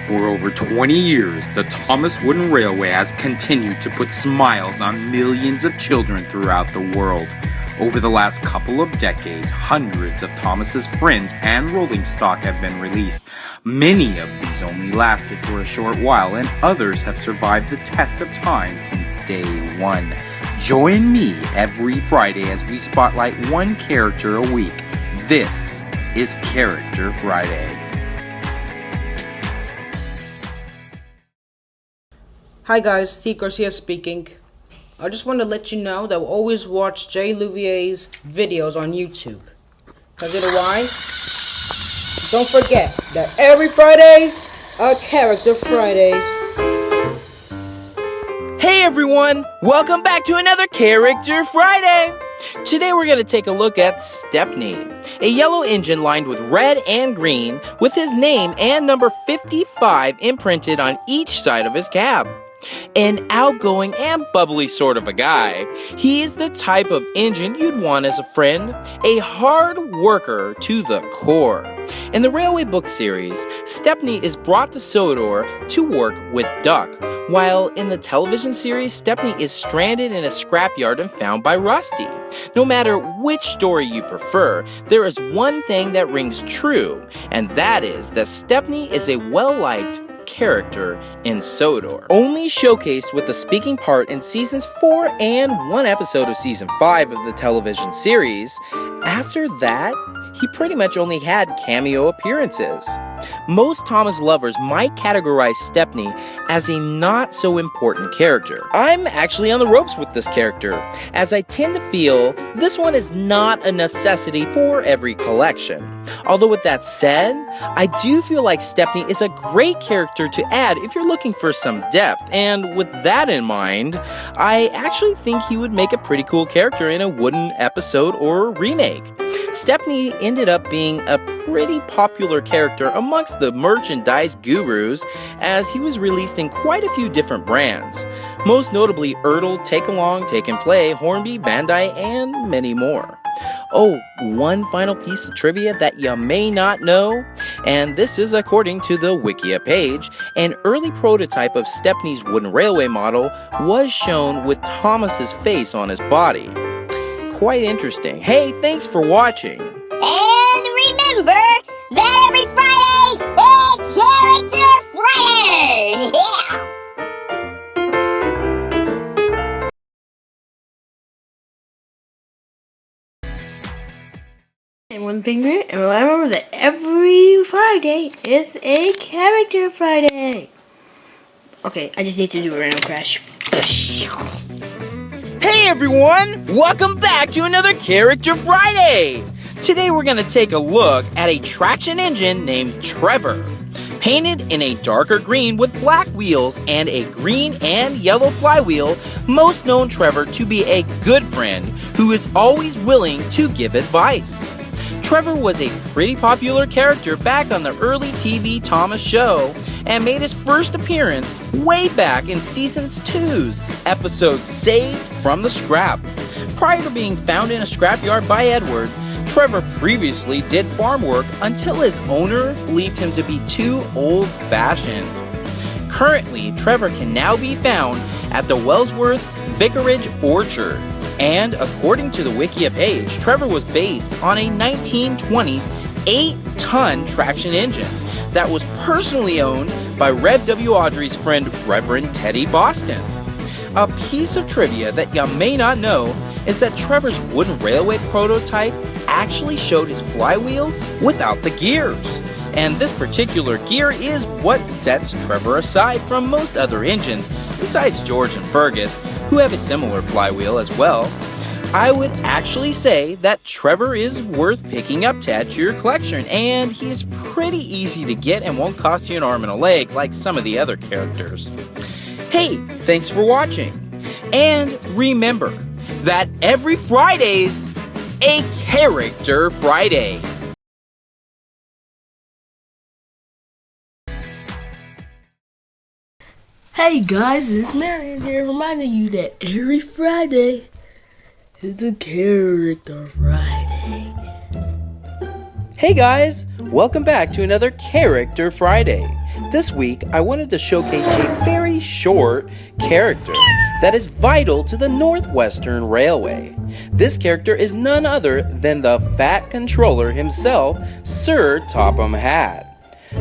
For over 20 years, the Thomas Wooden Railway has continued to put smiles on millions of children throughout the world. Over the last couple of decades, hundreds of Thomas's friends and rolling stock have been released. Many of these only lasted for a short while, and others have survived the test of time since day one. Join me every Friday as we spotlight one character a week. This is Character Friday. Hi guys, Steve Garcia speaking. I just want to let you know that I always watch Jlouvier's videos on YouTube. Can I get a why? Don't forget that every Friday's a Character Friday. Hey everyone, welcome back to another Character Friday. Today we're going to take a look at Stepney, a yellow engine lined with red and green with his name and number 55 imprinted on each side of his cab. An outgoing and bubbly sort of a guy, he's the type of engine you'd want as a friend, a hard worker to the core. In the Railway book series, Stepney is brought to Sodor to work with Duck, while in the television series, Stepney is stranded in a scrapyard and found by Rusty. No matter which story you prefer, there is one thing that rings true, and that is that Stepney is a well-liked character in Sodor. Only showcased with a speaking part in seasons 4 and 1 episode of season 5 of the television series, after that, he pretty much only had cameo appearances. Most Thomas lovers might categorize Stepney as a not so important character. I'm actually on the ropes with this character, as I tend to feel this one is not a necessity for every collection. Although with that said, I do feel like Stepney is a great character to add if you're looking for some depth, and with that in mind, I actually think he would make a pretty cool character in a wooden episode or remake. Stepney ended up being a pretty popular character amongst the merchandise gurus, as he was released in quite a few different brands, most notably Ertl, Take Along, Take and Play, Hornby, Bandai, and many more. Oh, one final piece of trivia that you may not know, and this is according to the Wikia page, an early prototype of Stepney's wooden railway model was shown with Thomas's face on his body. Quite interesting. Hey, thanks for watching. And remember that every Friday's a Character Friday! Yeah! And one finger, and remember that every Friday is a Character Friday. Okay, I just need to do a random crash. Hey everyone! Welcome back to another Character Friday! Today we're going to take a look at a traction engine named Trevor. Painted in a darker green with black wheels and a green and yellow flywheel, most known Trevor to be a good friend who is always willing to give advice. Trevor was a pretty popular character back on the early TV Thomas show and made his first appearance way back in Season 2's episode Saved from the Scrap. Prior to being found in a scrapyard by Edward, Trevor previously did farm work until his owner believed him to be too old-fashioned. Currently, Trevor can now be found at the Wellsworth Vicarage Orchard. And according to the Wikia page, Trevor was based on a 1920s 8-ton traction engine that was personally owned by Rev W. Awdry's friend Reverend Teddy Boston. A piece of trivia that you may not know is that Trevor's wooden railway prototype actually showed his flywheel without the gears. And this particular gear is what sets Trevor aside from most other engines, besides George and Fergus, who have a similar flywheel as well. I would actually say that Trevor is worth picking up to add to your collection, and he's pretty easy to get and won't cost you an arm and a leg like some of the other characters. Hey, thanks for watching, and remember that every Friday's a Character Friday. Hey guys, it's Marion here reminding you that every Friday is a Character Friday. Hey guys, welcome back to another Character Friday. This week, I wanted to showcase a very short character that is vital to the Northwestern Railway. This character is none other than the Fat Controller himself, Sir Topham Hatt.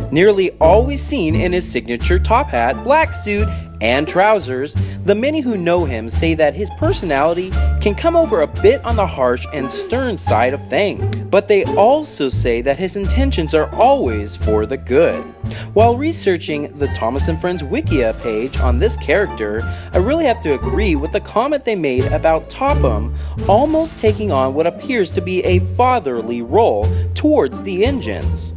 Nearly always seen in his signature top hat, black suit, and trousers, the many who know him say that his personality can come over a bit on the harsh and stern side of things, but they also say that his intentions are always for the good. While researching the Thomas & Friends Wikia page on this character, I really have to agree with the comment they made about Topham almost taking on what appears to be a fatherly role towards the engines,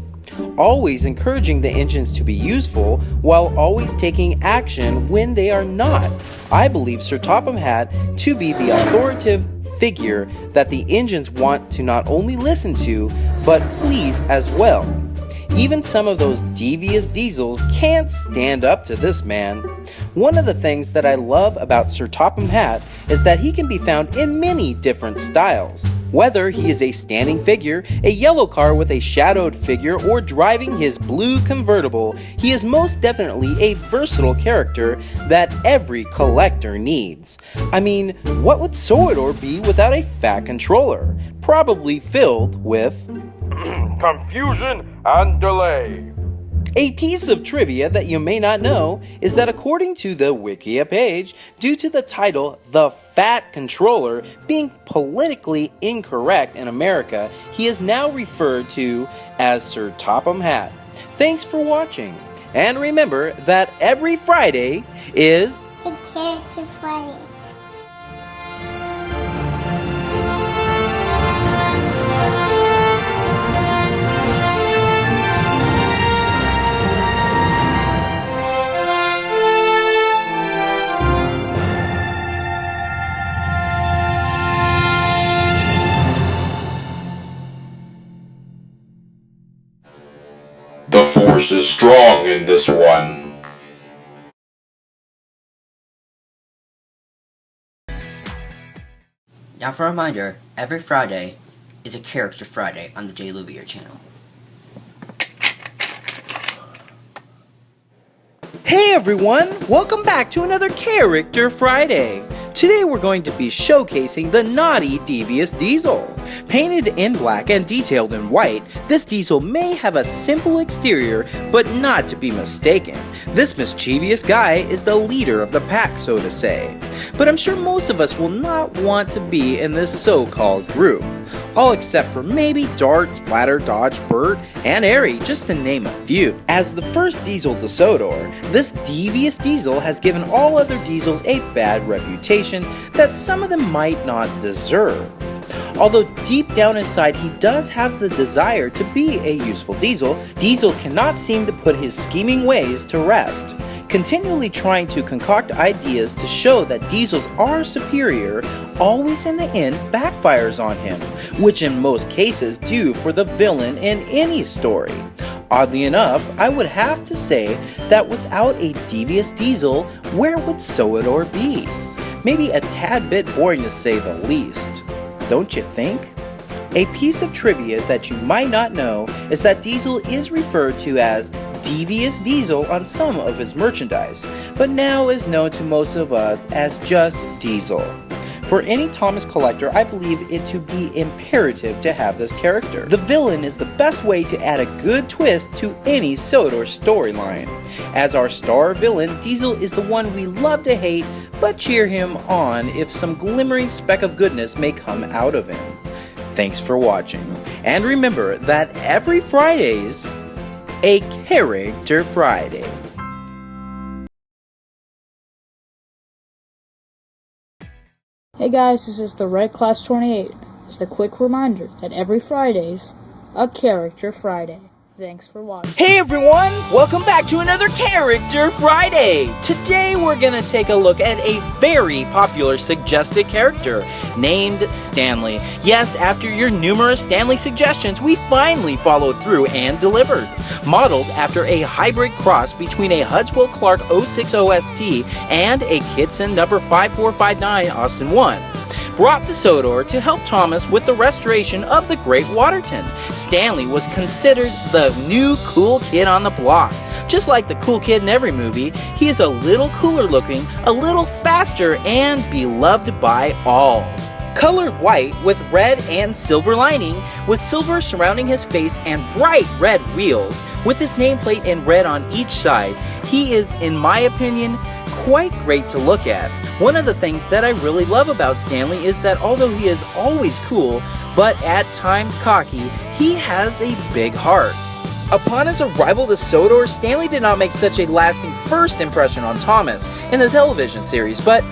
always encouraging the engines to be useful while always taking action when they are not. I believe Sir Topham Hatt to be the authoritative figure that the engines want to not only listen to, but please as well. Even some of those devious diesels can't stand up to this man. One of the things that I love about Sir Topham Hatt is that he can be found in many different styles. Whether he is a standing figure, a yellow car with a shadowed figure, or driving his blue convertible, he is most definitely a versatile character that every collector needs. I mean, what would Soador be without a Fat Controller? Probably filled with confusion and delay. A piece of trivia that you may not know is that according to the Wikia page, due to the title The Fat Controller being politically incorrect in America, he is now referred to as Sir Topham Hatt. Thanks for watching, and remember that every Friday is A Character Friday. The force is strong in this one. Now for a reminder, every Friday is a Character Friday on the Jlouvier channel. Hey everyone! Welcome back to another Character Friday! Today we're going to be showcasing the naughty Devious Diesel. Painted in black and detailed in white, this diesel may have a simple exterior, but not to be mistaken. This mischievous guy is the leader of the pack, so to say. But I'm sure most of us will not want to be in this so-called group. All except for maybe Dart, Splatter, Dodge, Bert, and Airy, just to name a few. As the first diesel to Soador, this devious diesel has given all other diesels a bad reputation that some of them might not deserve. Although deep down inside he does have the desire to be a useful diesel, Diesel cannot seem to put his scheming ways to rest. Continually trying to concoct ideas to show that diesels are superior always in the end backfires on him, which in most cases do for the villain in any story. Oddly enough, I would have to say that without a devious diesel, where would Soador be? Maybe a tad bit boring to say the least. Don't you think? A piece of trivia that you might not know is that Diesel is referred to as Devious Diesel on some of his merchandise, but now is known to most of us as just Diesel. For any Thomas collector, I believe it to be imperative to have this character. The villain is the best way to add a good twist to any Soador storyline. As our star villain, Diesel is the one we love to hate, but cheer him on if some glimmering speck of goodness may come out of him. Thanks for watching, and remember that every Friday's a Character Friday. Hey guys, this is the Red Class 28 with a quick reminder that every Friday's a Character Friday. Thanks for watching. Hey everyone! Welcome back to another Character Friday! Today we're gonna take a look at a very popular suggested character named Stanley. Yes, after your numerous Stanley suggestions, we finally followed through and delivered. Modeled after a hybrid cross between a Hudswell Clark 060 ST and a Kitson number 5459 Austin 1. Brought to Soador to help Thomas with the restoration of the Great Waterton, Stanley was considered the new cool kid on the block. Just like the cool kid in every movie, he is a little cooler looking, a little faster, and beloved by all. Colored white with red and silver lining, with silver surrounding his face and bright red wheels, with his nameplate in red on each side, he is, in my opinion, quite great to look at. One of the things that I really love about Stanley is that although he is always cool, but at times cocky, he has a big heart. Upon his arrival to Sodor, Stanley did not make such a lasting first impression on Thomas in the television series, but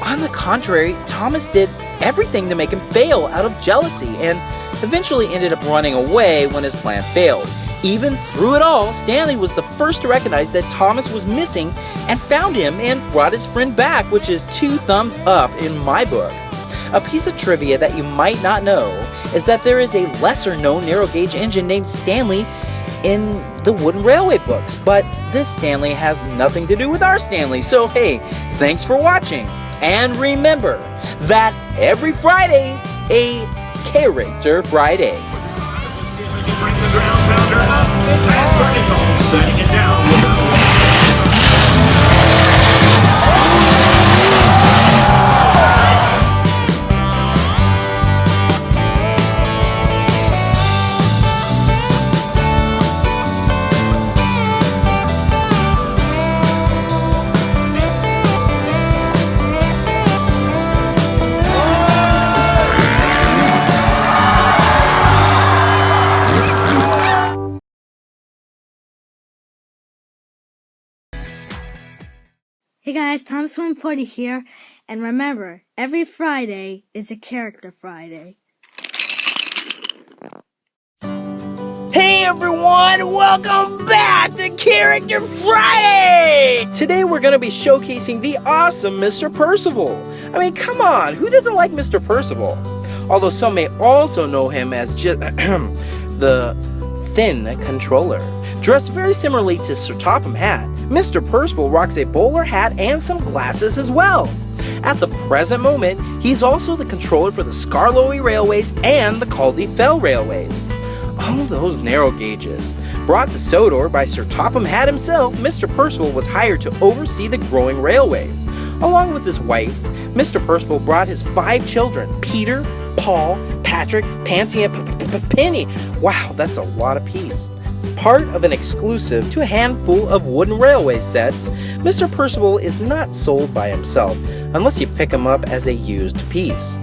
on the contrary, Thomas did everything to make him fail out of jealousy and eventually ended up running away when his plan failed. Even through it all, Stanley was the first to recognize that Thomas was missing and found him and brought his friend back, which is 2 thumbs up in my book. A piece of trivia that you might not know is that there is a lesser known narrow gauge engine named Stanley in the Wooden Railway books, but this Stanley has nothing to do with our Stanley, so hey, thanks for watching. And remember that every Friday's a Character Friday. Setting it down. Hey guys, Thomas 140 here, and remember, every Friday is a Character Friday. Hey everyone, welcome back to Character Friday! Today we're going to be showcasing the awesome Mr. Percival. I mean, come on, who doesn't like Mr. Percival? Although some may also know him as just the Thin Controller. Dressed very similarly to Sir Topham Hatt, Mr. Percival rocks a bowler hat and some glasses as well. At the present moment, he's also the controller for the Skarloey Railways and the Caldy Fell Railways. All those narrow gauges. Brought to Sodor by Sir Topham Hatt himself, Mr. Percival was hired to oversee the growing railways. Along with his wife, Mr. Percival brought his 5 children, Peter, Paul, Patrick, Pansy, and Penny. Wow, that's a lot of P's. Part of an exclusive to a handful of wooden railway sets, Mr. Percival is not sold by himself unless you pick him up as a used piece.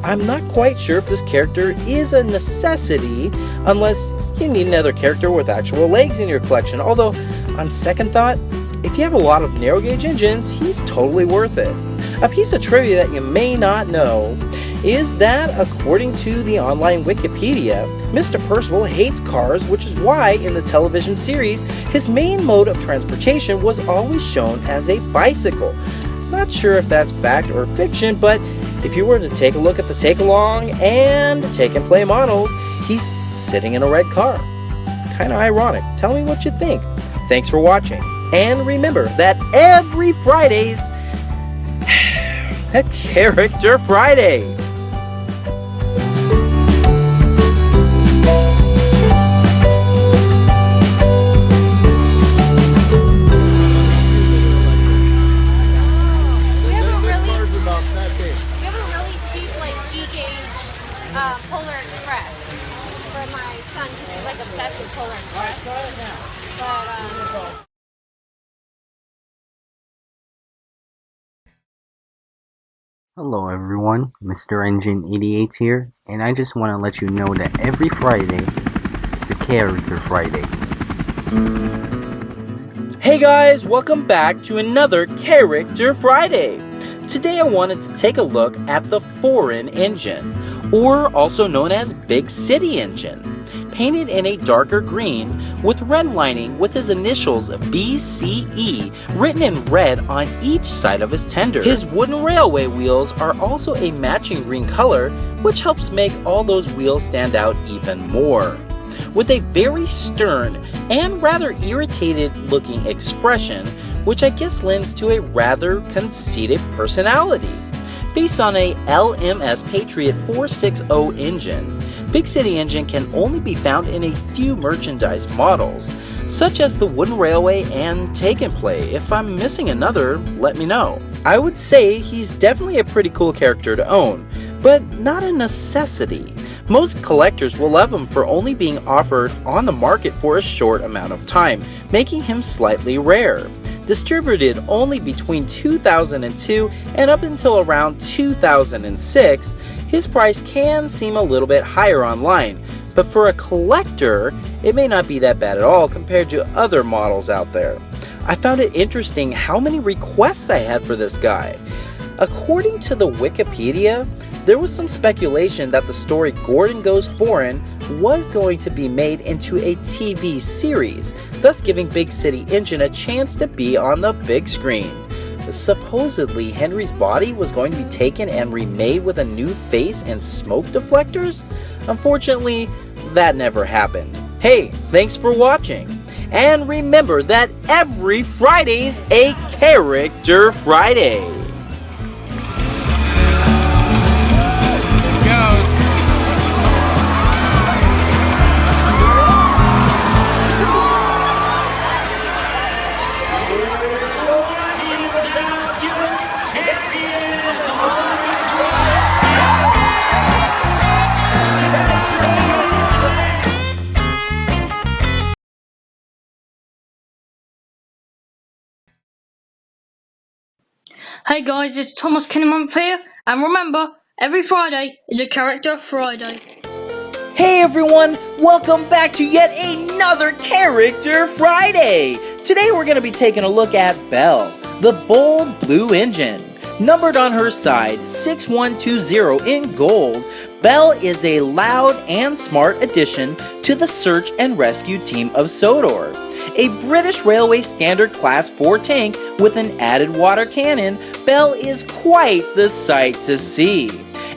I'm not quite sure if this character is a necessity unless you need another character with actual legs in your collection, although on second thought, if you have a lot of narrow gauge engines, he's totally worth it. A piece of trivia that you may not know is that, according to the online Wikipedia, Mr. Percival hates cars, which is why in the television series, his main mode of transportation was always shown as a bicycle. Not sure if that's fact or fiction, but if you were to take a look at the take-along and take and play models, he's sitting in a red car. Kinda ironic. Tell me what you think. Thanks for watching. And remember that every Friday's a Character Friday. Polar Express for my son because he's like obsessed with Polar Express. But Hello everyone, Mr. Engine 88 here, and I just want to let you know that every Friday is a Character Friday. Hey guys, welcome back to another Character Friday. Today I wanted to take a look at the Foreign Engine, or also known as Big City Engine, painted in a darker green with red lining with his initials BCE written in red on each side of his tender. His wooden railway wheels are also a matching green color, which helps make all those wheels stand out even more. With a very stern and rather irritated looking expression, which I guess lends to a rather conceited personality. Based on a LMS Patriot 460 engine, Big City Engine can only be found in a few merchandise models. such as the wooden railway and Take and Play. If I'm missing another, let me know. I would say he's definitely a pretty cool character to own, but not a necessity. Most collectors will love him for only being offered on the market for a short amount of time, making him slightly rare. Distributed only between 2002 and up until around 2006, his price can seem a little bit higher online, but for a collector, it may not be that bad at all compared to other models out there. I found it interesting how many requests I had for this guy. According to the Wikipedia, there was some speculation that the story Gordon Goes Foreign was going to be made into a TV series, thus giving Big City Engine a chance to be on the big screen. Supposedly, Henry's body was going to be taken and remade with a new face and smoke deflectors? Unfortunately, that never happened. Hey, thanks for watching! And remember that every Friday's a Character Friday! Hey guys, it's Thomas Kinnamonth here, and remember, every Friday is a Character Friday. Hey everyone, welcome back to yet another Character Friday! Today we're going to be taking a look at Belle, the bold blue engine. Numbered on her side, 6120 in gold, Belle is a loud and smart addition to the search and rescue team of Sodor. A British Railway Standard Class 4 tank with an added water cannon, Belle is quite the sight to see.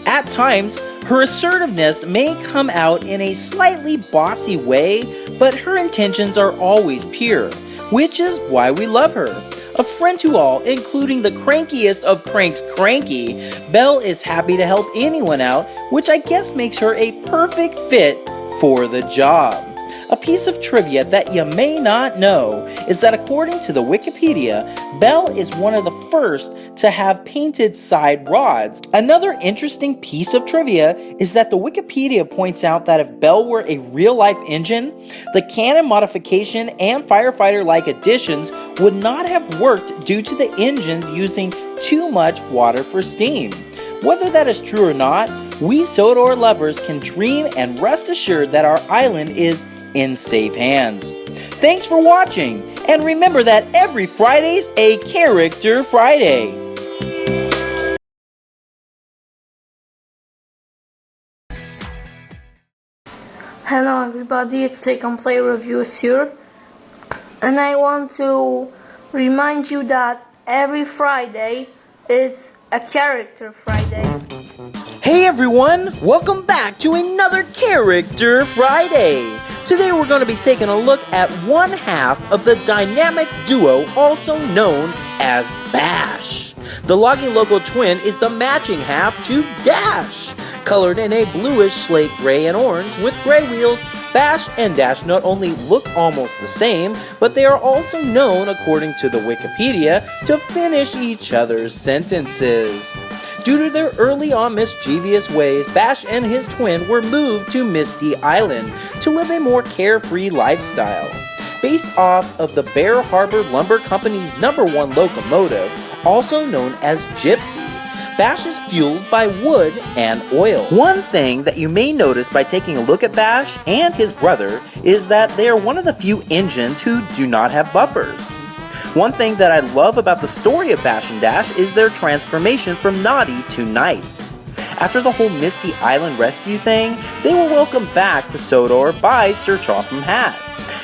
At times, her assertiveness may come out in a slightly bossy way, but her intentions are always pure, which is why we love her. A friend to all, including the crankiest of cranks cranky, Belle is happy to help anyone out, which I guess makes her a perfect fit for the job. A piece of trivia that you may not know is that according to the Wikipedia, Belle is one of the first to have painted side rods. Another interesting piece of trivia is that the Wikipedia points out that if Belle were a real-life engine, the cannon modification and firefighter-like additions would not have worked due to the engines using too much water for steam. Whether that is true or not, we Sodor lovers can dream and rest assured that our island is in safe hands. Thanks for watching, and remember that every Friday's a Character Friday. Hello everybody, it's Take and Play Reviews here, and I want to remind you that every Friday is a Character Friday. Hey everyone, welcome back to another Character Friday. Today we're going to be taking a look at one half of the dynamic duo also known as Bash. The logging local twin is the matching half to Dash. Colored in a bluish slate gray and orange with gray wheels, Bash and Dash not only look almost the same, but they are also known, according to the Wikipedia, to finish each other's sentences. Due to their early on mischievous ways, Bash and his twin were moved to Misty Island to live a more carefree lifestyle. Based off of the Bear Harbor Lumber Company's #1 locomotive, also known as Gypsy, Bash is fueled by wood and oil. One thing that you may notice by taking a look at Bash and his brother is that they are one of the few engines who do not have buffers. One thing that I love about the story of Bash and Dash is their transformation from naughty to nice. After the whole Misty Island rescue thing, they were welcomed back to Sodor by Sir Topham Hatt,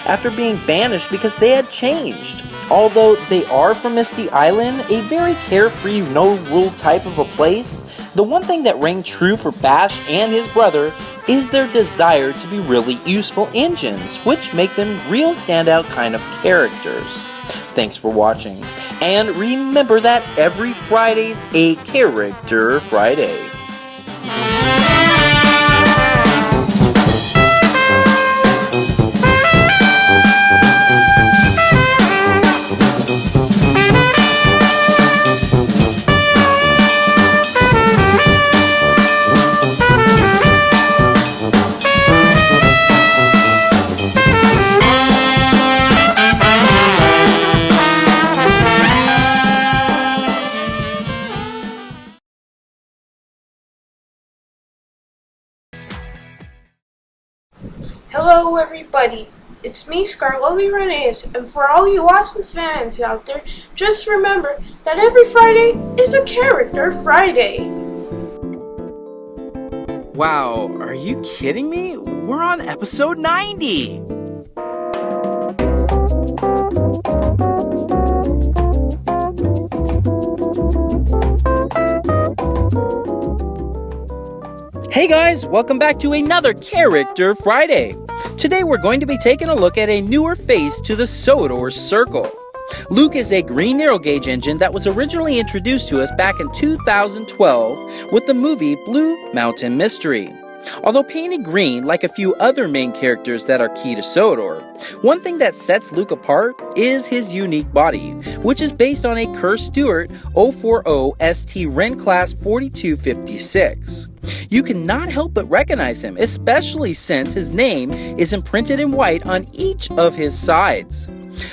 after being banished because they had changed. Although they are from Misty Island, a very carefree, no-rule type of a place, the one thing that rang true for Bash and his brother is their desire to be really useful engines, which make them real standout kind of characters. Thanks for watching, and remember that every Friday's a Character Friday. Hello everybody, it's me, Rheneas, and for all you awesome fans out there, just remember that every Friday is a Character Friday. Wow, are you kidding me? We're on episode 90! Hey guys, welcome back to another Character Friday. Today we're going to be taking a look at a newer face to the Sodor Circle. Luke is a green narrow gauge engine that was originally introduced to us back in 2012 with the movie Blue Mountain Mystery. Although painted green like a few other main characters that are key to Sodor, one thing that sets Luke apart is his unique body, which is based on a Kerr Stewart 040 ST Ren Class 4256. You cannot help but recognize him, especially since his name is imprinted in white on each of his sides.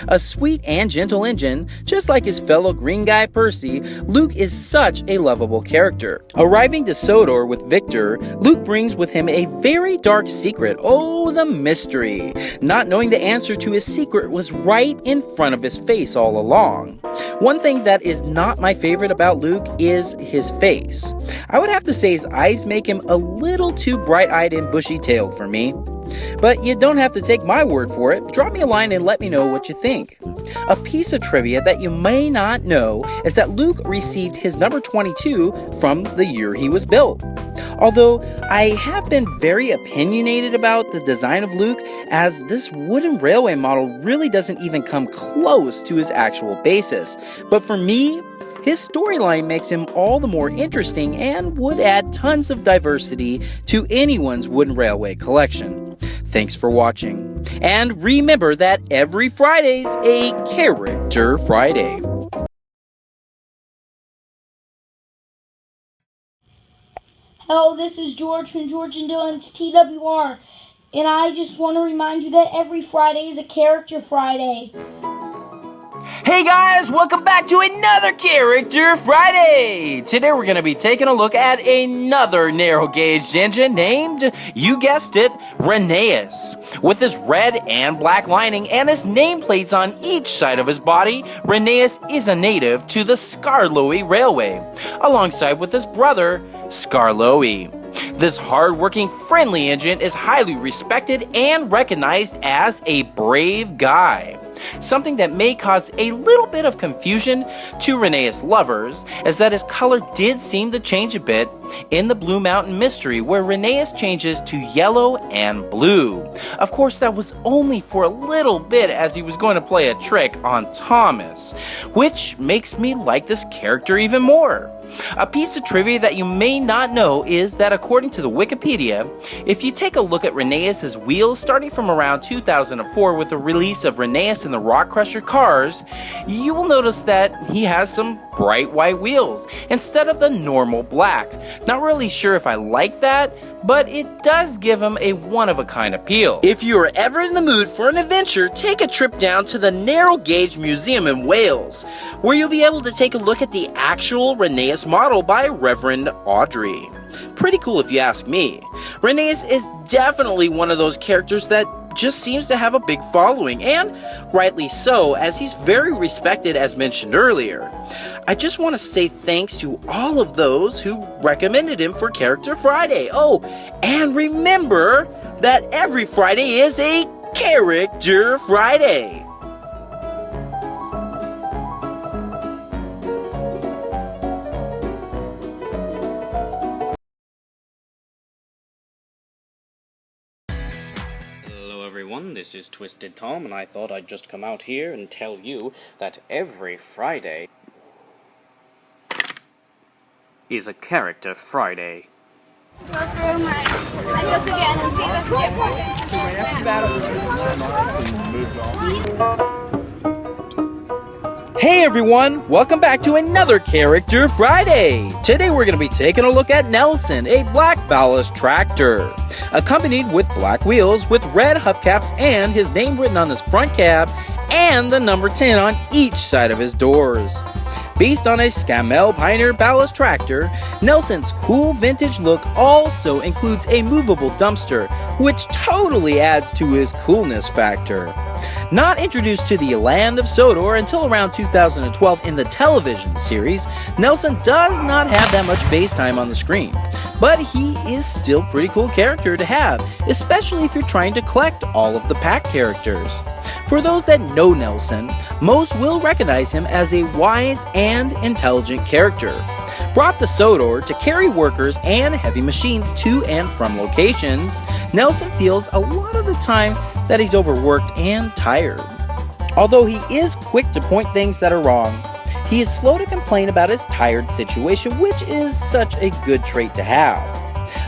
A sweet and gentle engine, just like his fellow green guy Percy, Luke is such a lovable character. Arriving to Sodor with Victor, Luke brings with him a very dark secret. Oh, the mystery! Not knowing the answer to his secret was right in front of his face all along. One thing that is not my favorite about Luke is his face. I would have to say his eyes make him a little too bright-eyed and bushy-tailed for me. But you don't have to take my word for it. Drop me a line and let me know what you think. A piece of trivia that you may not know is that Luke received his number 22 from the year he was built. Although I have been very opinionated about the design of Luke, as this wooden railway model really doesn't even come close to his actual basis. But for me, his storyline makes him all the more interesting and would add tons of diversity to anyone's wooden railway collection. Thanks for watching. And remember that every Friday's a Character Friday. Hello, this is George from George and Dylan's TWR, and I just want to remind you that every Friday is a Character Friday. Hey guys, welcome back to another Character Friday! Today we're going to be taking a look at another narrow gauge engine named, you guessed it, Rheneas. With his red and black lining and his nameplates on each side of his body, Rheneas is a native to the Skarloey Railway, alongside with his brother, Skarloey. This hard-working, friendly engine is highly respected and recognized as a brave guy. Something that may cause a little bit of confusion to Rheneas lovers is that his color did seem to change a bit in the Blue Mountain Mystery, where Rheneas changes to yellow and blue. Of course, that was only for a little bit, as he was going to play a trick on Thomas, which makes me like this character even more. A piece of trivia that you may not know is that according to the Wikipedia, if you take a look at Rheneas' wheels starting from around 2004 with the release of Rheneas and the Rock Crusher cars, you will notice that he has some bright white wheels instead of the normal black. Not really sure if I like that, but it does give him a one-of-a-kind appeal. If you are ever in the mood for an adventure, take a trip down to the Narrow Gauge Museum in Wales, where you'll be able to take a look at the actual Rheneas model by Reverend Audrey. Pretty cool if you ask me. Rheneas is definitely one of those characters that just seems to have a big following, and rightly so, as he's very respected as mentioned earlier. I just want to say thanks to all of those who recommended him for Character Friday. Oh, and remember that every Friday is a Character Friday. Everyone, this is Twisted Tom, and I thought I'd just come out here and tell you that every Friday is a Character Friday. Go through my look again and see the Hey everyone, welcome back to another Character Friday. Today we're going to be taking a look at Nelson, a black ballast tractor, accompanied with black wheels with red hubcaps and his name written on his front cab and the number 10 on each side of his doors. Based on a Scamel Pioneer ballast tractor, Nelson's cool vintage look also includes a movable dumpster, which totally adds to his coolness factor. Not introduced to the land of Sodor until around 2012 in the television series, Nelson does not have that much face time on the screen. But he is still a pretty cool character to have, especially if you're trying to collect all of the pack characters. For those that know Nelson, most will recognize him as a wise and intelligent character. Brought to Sodor to carry workers and heavy machines to and from locations, Nelson feels a lot of the time that he's overworked and tired. Although he is quick to point things that are wrong, he is slow to complain about his tired situation, which is such a good trait to have.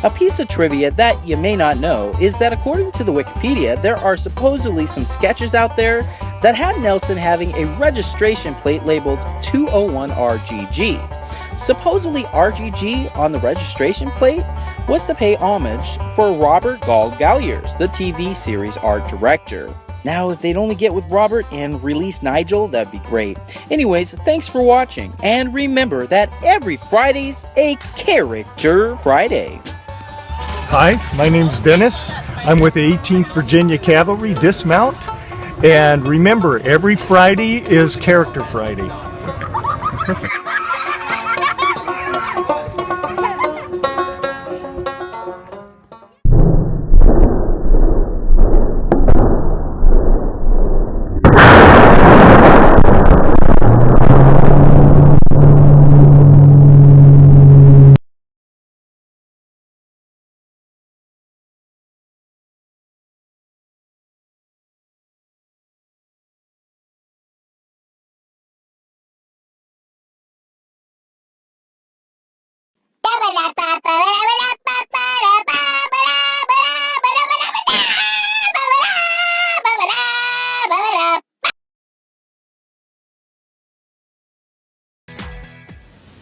A piece of trivia that you may not know is that according to the Wikipedia, there are supposedly some sketches out there that had Nelson having a registration plate labeled 201RGG. Supposedly RGG on the registration plate was to pay homage for Robert Gall Galliers, the TV series art director. Now, if they'd only get with Robert and release Nigel, that'd be great. Anyways, thanks for watching, and remember that every Friday's a Character Friday. Hi, my name's Dennis. I'm with the 18th Virginia Cavalry Dismount. And remember, every Friday is Character Friday.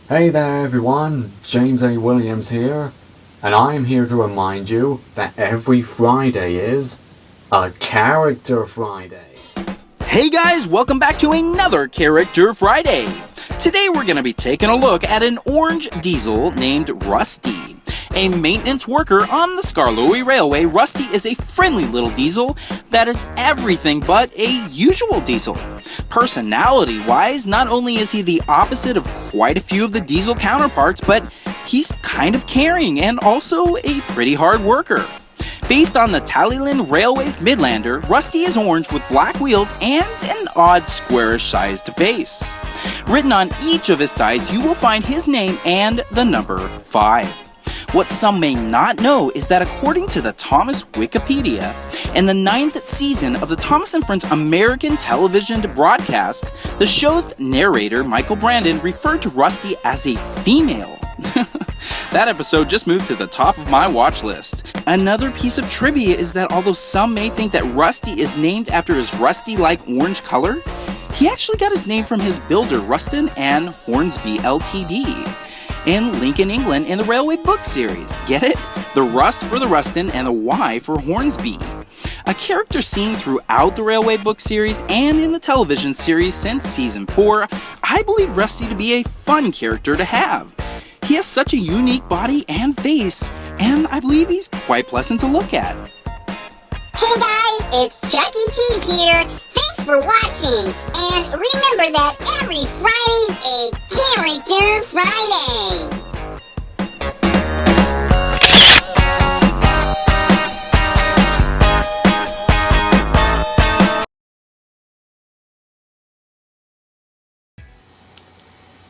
Hey there everyone, James A. Williams here, and I am here to remind you that every Friday is a Character Friday. Hey guys, welcome back to another Character Friday. Today we're going to be taking a look at an orange diesel named Rusty. A maintenance worker on the Skarloey Railway, Rusty is a friendly little diesel that is everything but a usual diesel. Personality-wise, not only is he the opposite of quite a few of the diesel counterparts, but he's kind of caring and also a pretty hard worker. Based on the Tallyland Railway's Midlander, Rusty is orange with black wheels and an odd squarish-sized face. Written on each of his sides, you will find his name and the number 5. What some may not know is that according to the Thomas Wikipedia, in the 9th season of the Thomas & Friends American television broadcast, the show's narrator, Michael Brandon, referred to Rusty as a female. That episode just moved to the top of my watch list. Another piece of trivia is that although some may think that Rusty is named after his rusty-like orange color, he actually got his name from his builder, Ruston and Hornsby Ltd. in Lincoln, England in the Railway book series. Get it? The Rust for the Ruston and the Y for Hornsby. A character seen throughout the Railway book series and in the television series since season 4, I believe Rusty to be a fun character to have. He has such a unique body and face, and I believe he's quite pleasant to look at. Hey guys, it's Chuck E. Cheese here. Thanks for watching, and remember that every Friday's a Character Friday.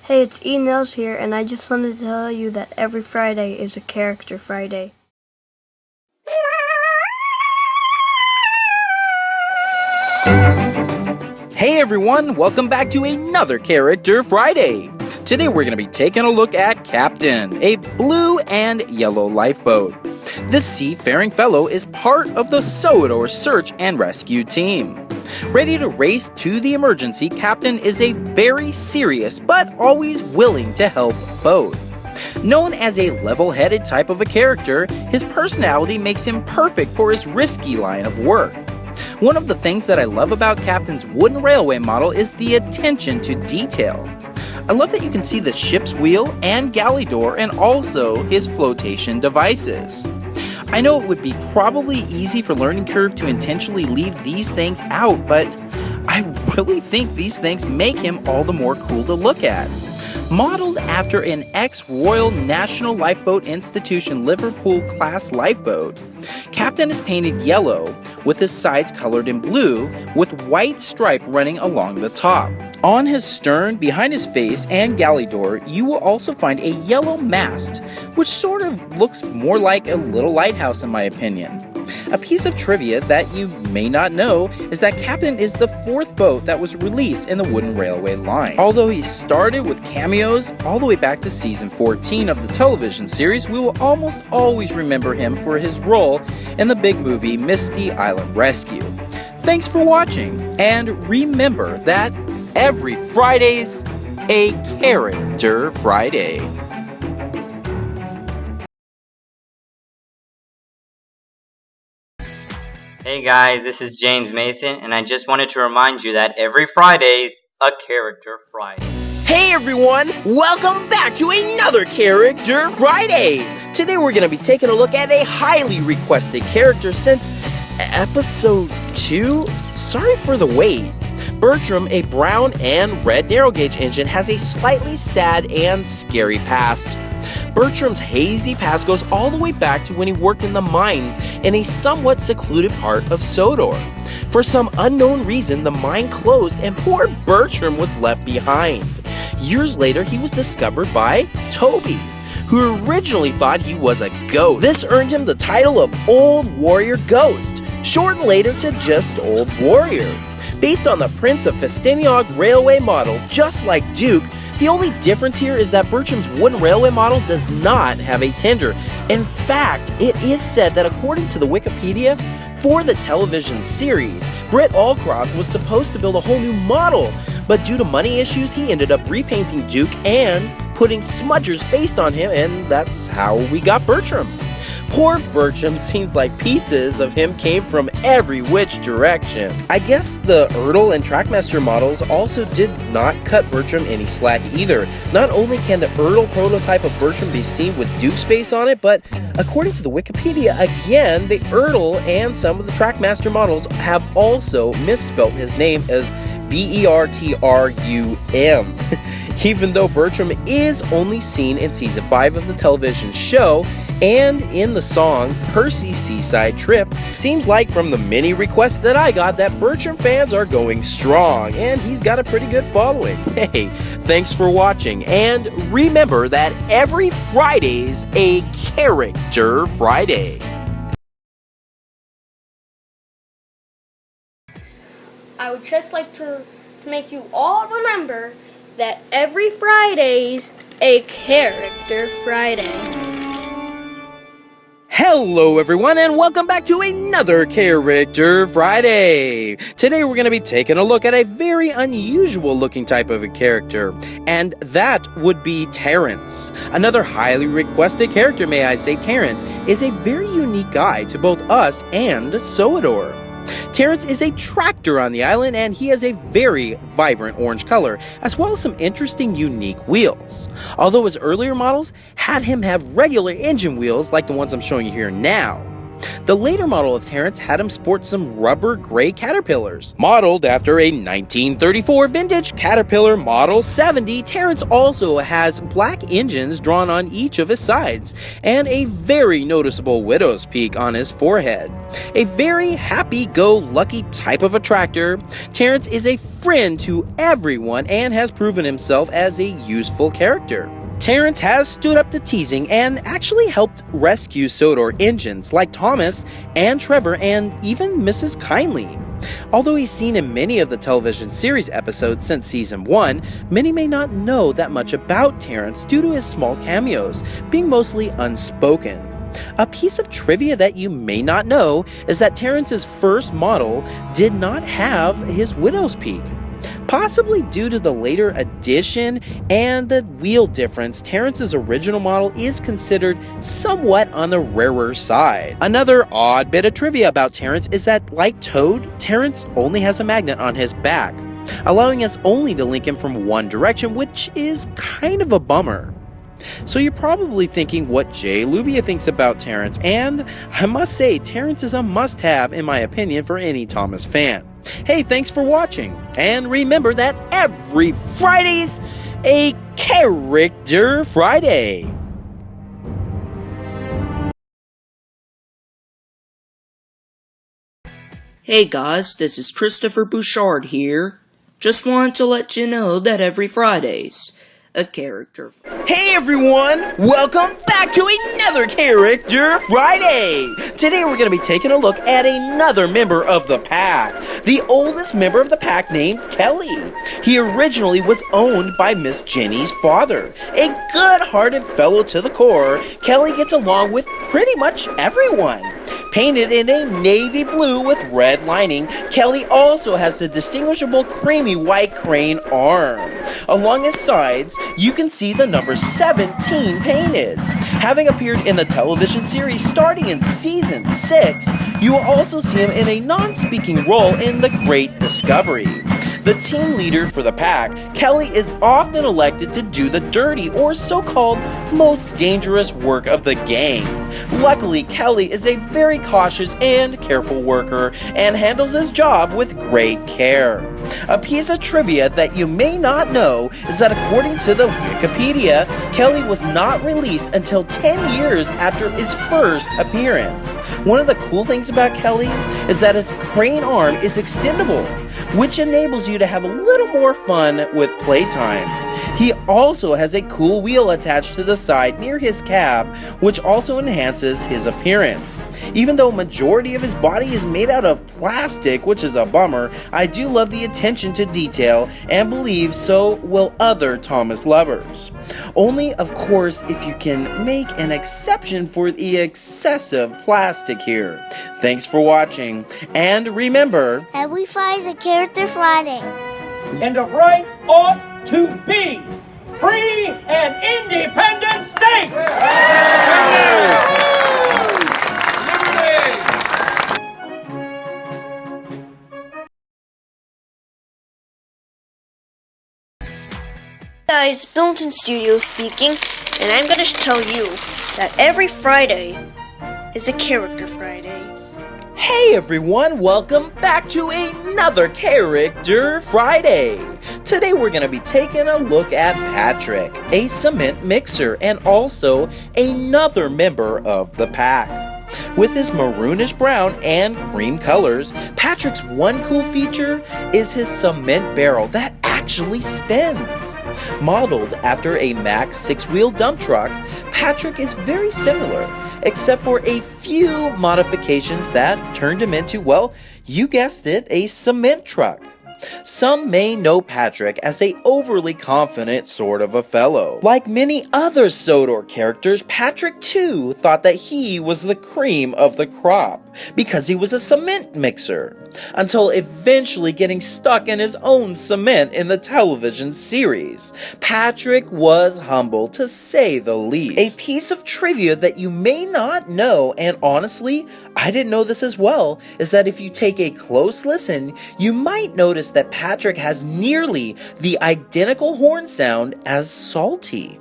Hey, it's E. Nels here, and I just wanted to tell you that every Friday is a Character Friday. Hey everyone, welcome back to another Character Friday. Today we're going to be taking a look at Captain, a blue and yellow lifeboat. This seafaring fellow is part of the Sodor search and rescue team. Ready to race to the emergency, Captain is a very serious but always willing to help boat. Known as a level-headed type of a character, his personality makes him perfect for his risky line of work. One of the things that I love about Captain's wooden railway model is the attention to detail. I love that you can see the ship's wheel and galley door and also his flotation devices. I know it would be probably easy for Learning Curve to intentionally leave these things out, but I really think these things make him all the more cool to look at. Modeled after an ex-Royal National Lifeboat Institution Liverpool-class lifeboat, Captain is painted yellow with his sides colored in blue with white stripe running along the top. On his stern, behind his face, and galley door, you will also find a yellow mast, which sort of looks more like a little lighthouse in my opinion. A piece of trivia that you may not know is that Captain is the 4th boat that was released in the Wooden Railway line. Although he started with cameos all the way back to season 14 of the television series, we will almost always remember him for his role in the big movie Misty Island Rescue. Thanks for watching, and remember that every Friday's a Character Friday. Hey guys, this is James Mason, and I just wanted to remind you that every Friday's a Character Friday. Hey everyone, welcome back to another Character Friday! Today we're going to be taking a look at a highly requested character since episode 2? Sorry for the wait. Bertram, a brown and red narrow gauge engine, has a slightly sad and scary past. Bertram's hazy past goes all the way back to when he worked in the mines in a somewhat secluded part of Sodor. For some unknown reason, the mine closed and poor Bertram was left behind. Years later, he was discovered by Toby, who originally thought he was a ghost. This earned him the title of Old Warrior Ghost, shortened later to just Old Warrior. Based on the Prince of Festiniog railway model, just like Duke, the only difference here is that Bertram's wooden railway model does not have a tender. In fact, it is said that according to the Wikipedia, for the television series, Britt Allcroft was supposed to build a whole new model, but due to money issues, he ended up repainting Duke and putting Smudger's face on him, and that's how we got Bertram. Poor Bertram seems like pieces of him came from every which direction. I guess the Ertl and Trackmaster models also did not cut Bertram any slack either. Not only can the Ertl prototype of Bertram be seen with Duke's face on it, but according to the Wikipedia, again, the Ertl and some of the Trackmaster models have also misspelt his name as Bertrum. Even though Bertram is only seen in season 5 of the television show and in the song Percy's Seaside Trip, seems like from the many requests that I got that Bertram fans are going strong and he's got a pretty good following. Hey, thanks for watching, and remember that every Friday's a Character Friday. I would just like to make you all remember that every Friday's a Character Friday. Hello everyone, and welcome back to another Character Friday. Today we're going to be taking a look at a very unusual looking type of a character, and that would be Terence. Another highly requested character, may I say. Terence is a very unique guy to both us and Sodor. Terence is a tractor on the island, and he has a very vibrant orange color, as well as some interesting unique wheels. Although his earlier models had him have regular engine wheels like the ones I'm showing you here now. The later model of Terence had him sport some rubber gray Caterpillars. Modeled after a 1934 vintage Caterpillar Model 70, Terence also has black engines drawn on each of his sides, and a very noticeable widow's peak on his forehead. A very happy-go-lucky type of a tractor, Terence is a friend to everyone and has proven himself as a useful character. Terence has stood up to teasing and actually helped rescue Sodor engines like Thomas and Trevor and even Mrs. Kindly. Although he's seen in many of the television series episodes since season 1, many may not know that much about Terence due to his small cameos, being mostly unspoken. A piece of trivia that you may not know is that Terence's first model did not have his widow's peak. Possibly due to the later addition and the wheel difference, Terence's original model is considered somewhat on the rarer side. Another odd bit of trivia about Terence is that, like Toad, Terence only has a magnet on his back. allowing us only to link him from one direction, which is kind of a bummer. So you're probably thinking what Jlouvier thinks about Terence, and I must say, Terence is a must-have in my opinion for any Thomas fan. Hey, thanks for watching, and remember that every Friday's a Character Friday. Hey guys, this is Christopher Bouchard here. Just wanted to let you know that every Friday's a Character Friday. Hey everyone, welcome back to another Character Friday! Today we're going to be taking a look at another member of the pack. The oldest member of the pack named Kelly. He originally was owned by Miss Jenny's father. A good-hearted fellow to the core, Kelly gets along with pretty much everyone. Painted in a navy blue with red lining, Kelly also has the distinguishable creamy white crane arm. Along his sides, you can see the number 17 painted. Having appeared in the television series starting in season 6, you will also see him in a non-speaking role in The Great Discovery. The team leader for the pack, Kelly is often elected to do the dirty or so-called most dangerous work of the gang. Luckily, Kelly is a very cautious and careful worker and handles his job with great care. A piece of trivia that you may not know is that according to the Wikipedia, Kelly was not released until 10 years after his first appearance. One of the cool things about Kelly is that his crane arm is extendable, which enables you to have a little more fun with playtime. He also has a cool wheel attached to the side near his cab, which also enhances his appearance. Even though majority of his body is made out of plastic, which is a bummer, I do love the attention to detail and believe so will other Thomas lovers. Only, of course, if you can make an exception for the excessive plastic here. Thanks for watching, and remember, every Friday's a Character Friday. And the right ought to be free and independent states! Guys, Milton Studio speaking, and I'm going to tell you that every Friday is a Character Friday. Hey everyone, welcome back to another Character Friday. Today we're going to be taking a look at Patrick, a cement mixer and also another member of the pack. With his maroonish brown and cream colors, Patrick's one cool feature is his cement barrel that actually spins. Modeled after a Mack 6-wheel dump truck, Patrick is very similar, except for a few modifications that turned him into, well, you guessed it, a cement truck. Some may know Patrick as a overly confident sort of a fellow. Like many other Sodor characters, Patrick too thought that he was the cream of the crop because he was a cement mixer, until eventually getting stuck in his own cement in the television series. Patrick was humble, to say the least. A piece of trivia that you may not know, and honestly, I didn't know this as well, is that if you take a close listen, you might notice that Patrick has nearly the identical horn sound as Salty.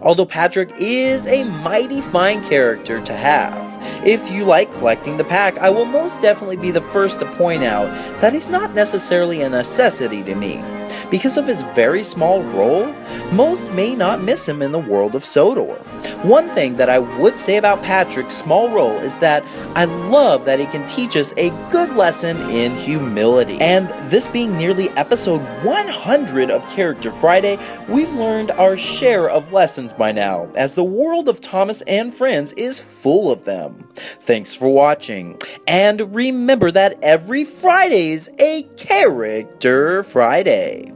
Although Patrick is a mighty fine character to have. If you like collecting the pack, I will most definitely be the first to point out that he's not necessarily a necessity to me. Because of his very small role, most may not miss him in the world of Sodor. One thing that I would say about Patrick's small role is that I love that he can teach us a good lesson in humility. And this being nearly episode 100 of Character Friday, we've learned our share of lessons by now, as the world of Thomas and Friends is full of them. Thanks for watching, and remember that every Friday's a Character Friday.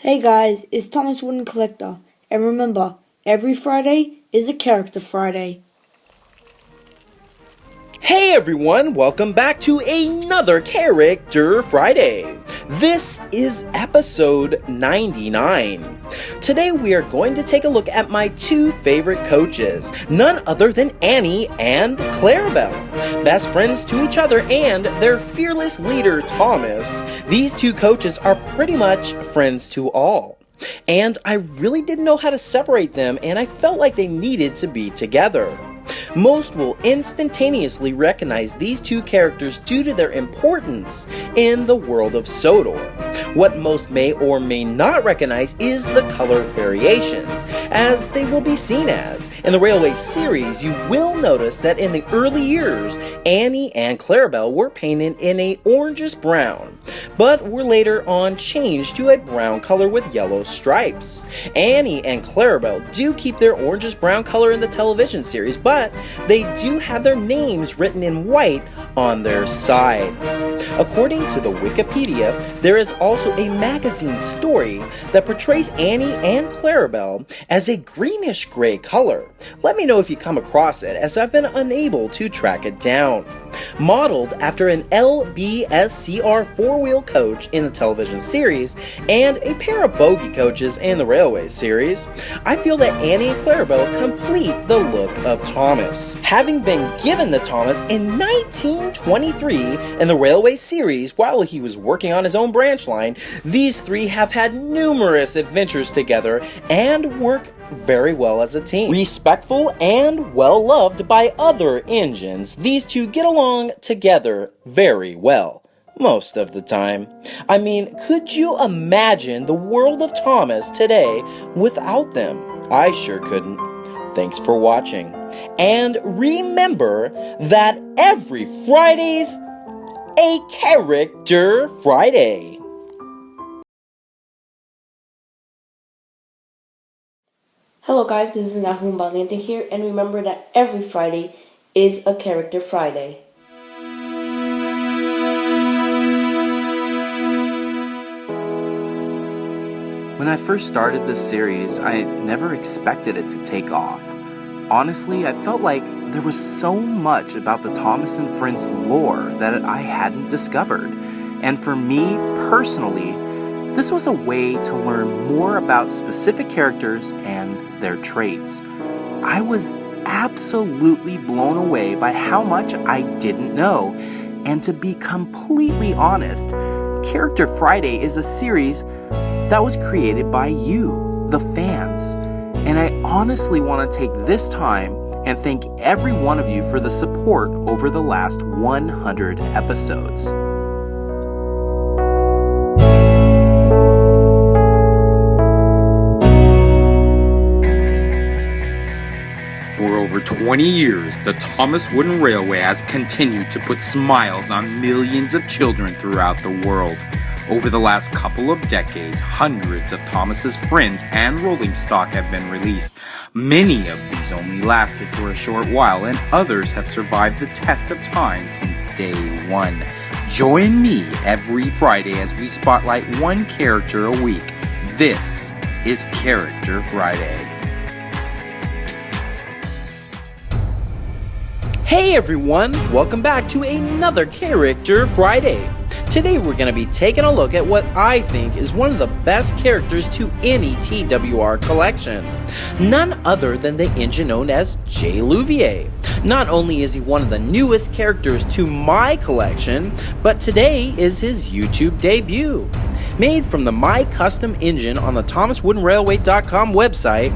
Hey guys, it's Thomas Wooden Collector, and remember, every Friday is a Character Friday. Hey everyone, welcome back to another Character Friday. This is episode 99. Today we are going to take a look at my two favorite coaches, none other than Annie and Clarabel. Best friends to each other and their fearless leader Thomas. These two coaches are pretty much friends to all. And I really didn't know how to separate them, and I felt like they needed to be together. Most will instantaneously recognize these two characters due to their importance in the world of Sodor. What most may or may not recognize is the color variations, as they will be seen as. In the Railway series, you will notice that in the early years, Annie and Clarabel were painted in a orangish brown, but were later on changed to a brown color with yellow stripes. Annie and Clarabel do keep their orangish brown color in the television series, but they do have their names written in white on their sides. According to the Wikipedia, there is also a magazine story that portrays Annie and Clarabel as a greenish gray color. Let me know if you come across it, as I've been unable to track it down. Modeled after an LBSCR four-wheel coach in the television series and a pair of bogie coaches in the Railway series, I feel that Annie and Clarabel complete the look of Thomas. Having been given the Thomas in 1923 in the Railway series while he was working on his own branch line, these three have had numerous adventures together and work very well as a team. Respectful and well loved by other engines, these two get along together very well. Most of the time. I mean, could you imagine the world of Thomas today without them? I sure couldn't. Thanks for watching. And remember that every Friday's a Character Friday. Hello guys, this is Nahum Valiente here, and remember that every Friday is a Character Friday. When I first started this series, I never expected it to take off. Honestly, I felt like there was so much about the Thomas and Friends lore that I hadn't discovered. And for me, personally, this was a way to learn more about specific characters and their traits. I was absolutely blown away by how much I didn't know. And to be completely honest, Character Friday is a series that was created by you, the fans. And I honestly want to take this time and thank every one of you for the support over the last 100 episodes. For over 20 years, the Thomas Wooden Railway has continued to put smiles on millions of children throughout the world. Over the last couple of decades, hundreds of Thomas's Friends and rolling stock have been released. Many of these only lasted for a short while, and others have survived the test of time since day one. Join me every Friday as we spotlight one character a week. This is Character Friday. Hey everyone, welcome back to another Character Friday. Today we're going to be taking a look at what I think is one of the best characters to any TWR collection. None other than the engine known as Jlouvier. Not only is he one of the newest characters to my collection, but today is his YouTube debut. Made from the My Custom engine on the ThomasWoodenRailway.com website,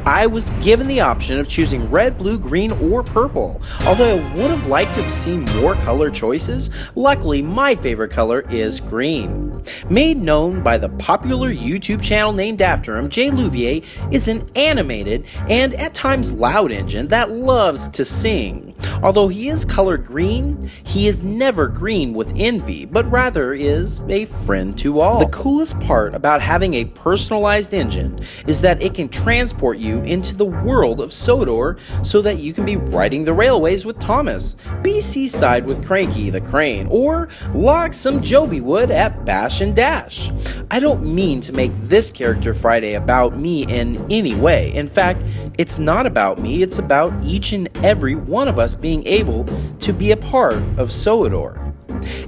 I was given the option of choosing red, blue, green, or purple. Although I would have liked to have seen more color choices, luckily my favorite color is green. Made known by the popular YouTube channel named after him, Jlouvier is an animated and at times loud engine that loves to sing. Although he is colored green, he is never green with envy, but rather is a friend to all. The coolest part about having a personalized engine is that it can transport you into the world of Sodor so that you can be riding the railways with Thomas, be seaside with Cranky the Crane, or log some Joby wood at Bash and Dash. I don't mean to make this Character Friday about me in any way. In fact, it's not about me, it's about each and every one of us being able to be a part of Sodor.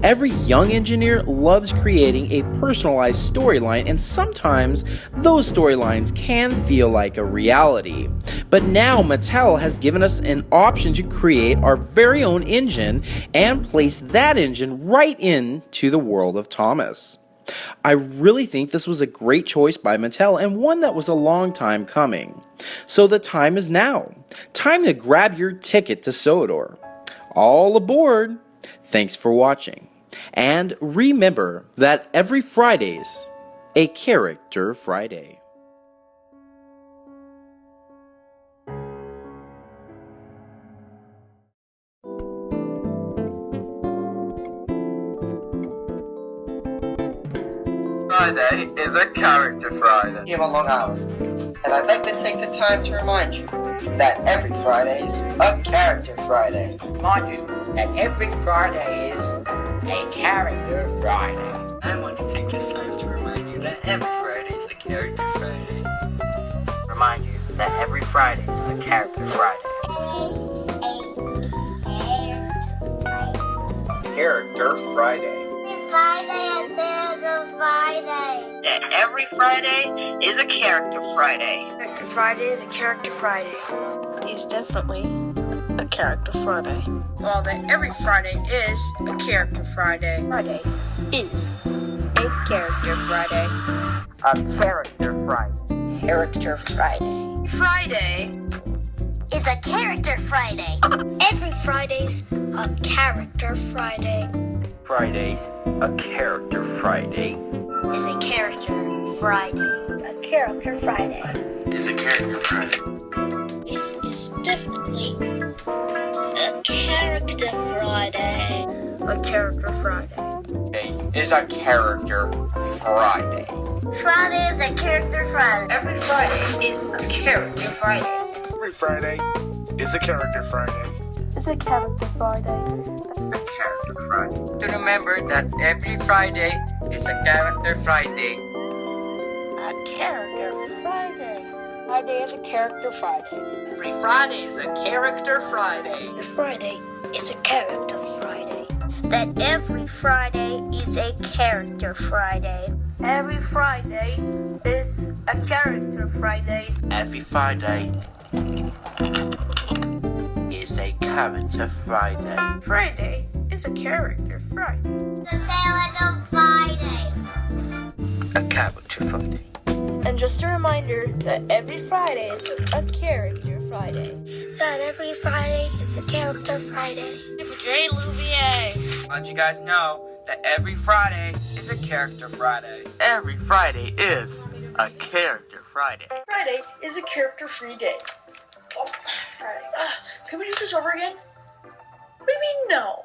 Every young engineer loves creating a personalized storyline, and sometimes those storylines can feel like a reality. But now Mattel has given us an option to create our very own engine and place that engine right into the world of Thomas. I really think this was a great choice by Mattel and one that was a long time coming. So the time is now. Time to grab your ticket to Sodor. All aboard! Thanks for watching. And remember that every Friday's a Character Friday. Friday is a Character Friday. You have a long hour. And I'd like to take the time to remind you that every Friday is a Character Friday. Remind you that every Friday is a Character Friday. I want to take this time to remind you that every Friday is a Character Friday. Remind you that every Friday is a Character Friday. Character Friday. Every Friday is a Character Friday. Every Friday is a Character Friday. Is definitely a Character Friday. Well, then every Friday is a Character Friday. Friday is a Character Friday. A Character Friday. Character Friday. Friday Is a Character Friday. Every Friday's a Character Friday. Friday, a Character Friday. Is a Character Friday. A Character Friday. Is a Character Friday. Is definitely a Character Friday. A Character Friday. Is a Character Friday. Friday is a Character Friday. Every Friday is a Character Friday. Every Friday is a Character Friday. It's a Character Friday. A Character Friday. To remember that every Friday is a Character Friday. A Character Friday. Friday is a Character Friday. Every Friday is a Character Friday. Every Friday is a Character Friday. That every Friday is a Character Friday. Every Friday is a Character Friday. Every Friday is a Character Friday. Friday is a Character Friday. The Tail of Friday. A Character Friday. And just a reminder that every Friday is a Character Friday. That every Friday is a Character Friday. Jlouvier. Want you guys know that every Friday is a Character Friday. Every Friday is a Character Friday. Friday is a character-free day. Oh, Friday. Can we do this over again? What do you mean no?